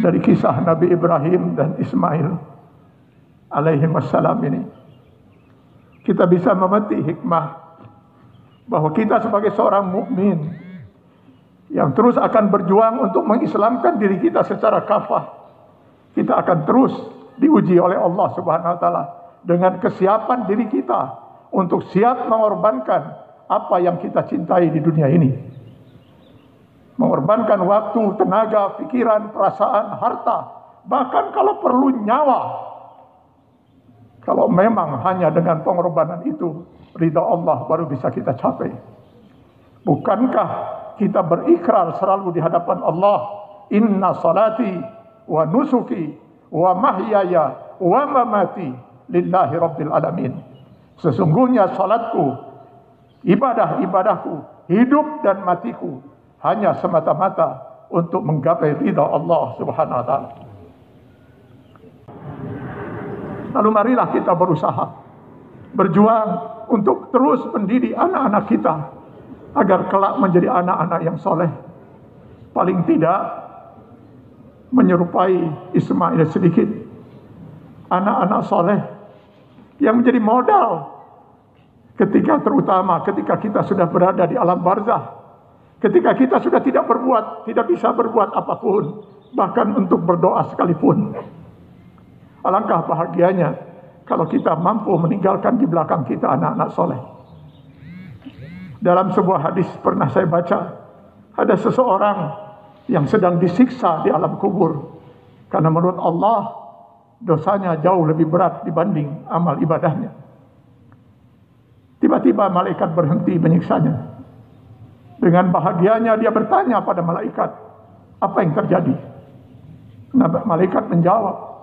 dari kisah Nabi Ibrahim dan Ismail alaihi wassalam ini, kita bisa memetik hikmah bahwa kita sebagai seorang mukmin yang terus akan berjuang untuk mengislamkan diri kita secara kafah, kita akan terus diuji oleh Allah Subhanahu wa taala dengan kesiapan diri kita untuk siap mengorbankan apa yang kita cintai di dunia ini. Mengorbankan waktu, tenaga, pikiran, perasaan, harta, bahkan kalau perlu nyawa. Kalau memang hanya dengan pengorbanan itu ridha Allah baru bisa kita capai. Bukankah kita berikrar selalu di hadapan Allah, inna salati wa nusuki wa mahyaya wa mamati lillahi rabbil alamin. Sesungguhnya salatku, ibadah-ibadahku, hidup dan matiku hanya semata-mata untuk menggapai ridha Allah Subhanahu wa taala. Lalu marilah kita berusaha berjuang untuk terus mendidik anak-anak kita agar kelak menjadi anak-anak yang soleh, paling tidak menyerupai Ismail sedikit, anak-anak soleh yang menjadi modal terutama ketika kita sudah berada di alam barzah. Ketika kita sudah tidak bisa berbuat apapun, bahkan untuk berdoa sekalipun. Alangkah bahagianya kalau kita mampu meninggalkan di belakang kita anak-anak soleh. Dalam sebuah hadis pernah saya baca, ada seseorang yang sedang disiksa di alam kubur, karena menurut Allah dosanya jauh lebih berat dibanding amal ibadahnya. Tiba-tiba malaikat berhenti menyiksanya. Dengan bahagianya dia bertanya pada malaikat, apa yang terjadi? Nah, malaikat menjawab,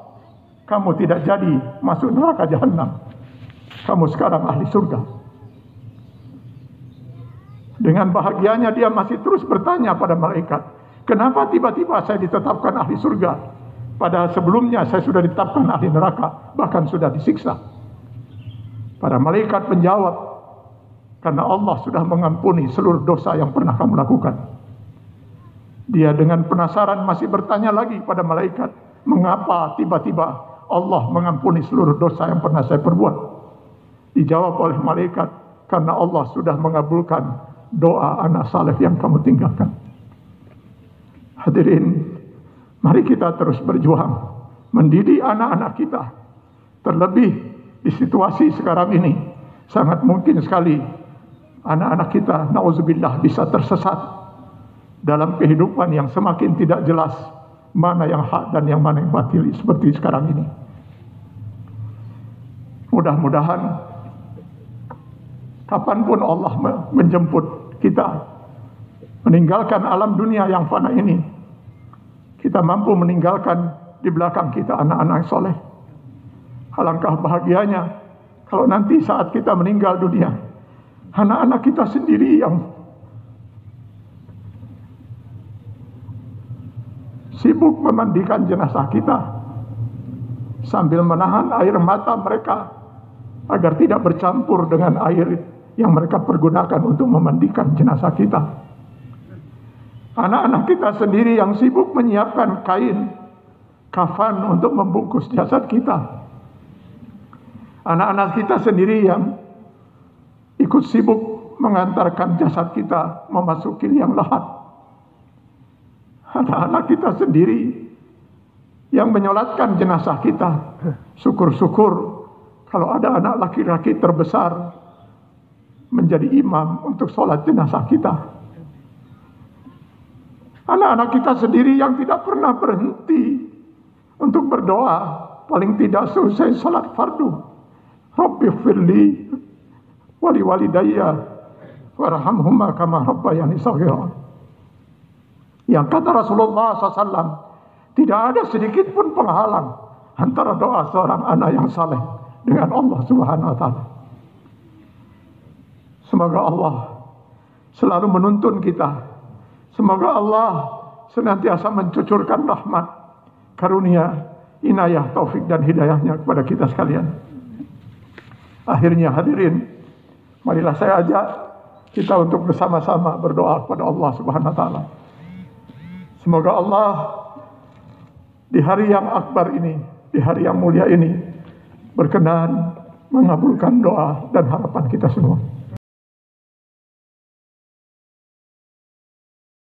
kamu tidak jadi masuk neraka jahanam. Kamu sekarang ahli surga. Dengan bahagianya dia masih terus bertanya pada malaikat, kenapa tiba-tiba saya ditetapkan ahli surga? Padahal sebelumnya saya sudah ditetapkan ahli neraka, bahkan sudah disiksa. Para malaikat menjawab, karena Allah sudah mengampuni seluruh dosa yang pernah kamu lakukan. Dia dengan penasaran masih bertanya lagi pada malaikat, mengapa tiba-tiba Allah mengampuni seluruh dosa yang pernah saya perbuat? Dijawab oleh malaikat, karena Allah sudah mengabulkan doa anak saleh yang kamu tinggalkan. Hadirin, mari kita terus berjuang mendidik anak-anak kita. Terlebih di situasi sekarang ini, sangat mungkin sekali anak-anak kita, na'udzubillah, bisa tersesat dalam kehidupan yang semakin tidak jelas mana yang hak dan yang mana yang batil seperti sekarang ini. Mudah-mudahan kapanpun Allah menjemput kita meninggalkan alam dunia yang fana ini, kita mampu meninggalkan di belakang kita anak-anak soleh. Alangkah bahagianya kalau nanti saat kita meninggal dunia, anak-anak kita sendiri yang sibuk memandikan jenazah kita sambil menahan air mata mereka agar tidak bercampur dengan air yang mereka pergunakan untuk memandikan jenazah kita. Anak-anak kita sendiri yang sibuk menyiapkan kain kafan untuk membungkus jasad kita. Anak-anak kita sendiri yang ikut sibuk mengantarkan jasad kita memasuki liang lahat. Anak-anak kita sendiri yang menyolatkan jenazah kita. Syukur-syukur kalau ada anak laki-laki terbesar menjadi imam untuk sholat jenazah kita. Anak-anak kita sendiri yang tidak pernah berhenti untuk berdoa, paling tidak selesai sholat fardu. Rabbi firli wali walidayya warhamhuma kama rabbayani shaghira. Yang kata Rasulullah SAW, tidak ada sedikit pun penghalang antara doa seorang anak yang saleh dengan Allah Subhanahu wa taala. Semoga Allah selalu menuntun kita. Semoga Allah senantiasa mencucurkan rahmat, karunia, inayah, taufik dan hidayahnya kepada kita sekalian. Akhirnya hadirin, marilah saya ajak kita untuk bersama-sama berdoa kepada Allah Subhanahu wa taala. Semoga Allah di hari yang akbar ini, di hari yang mulia ini, berkenan mengabulkan doa dan harapan kita semua.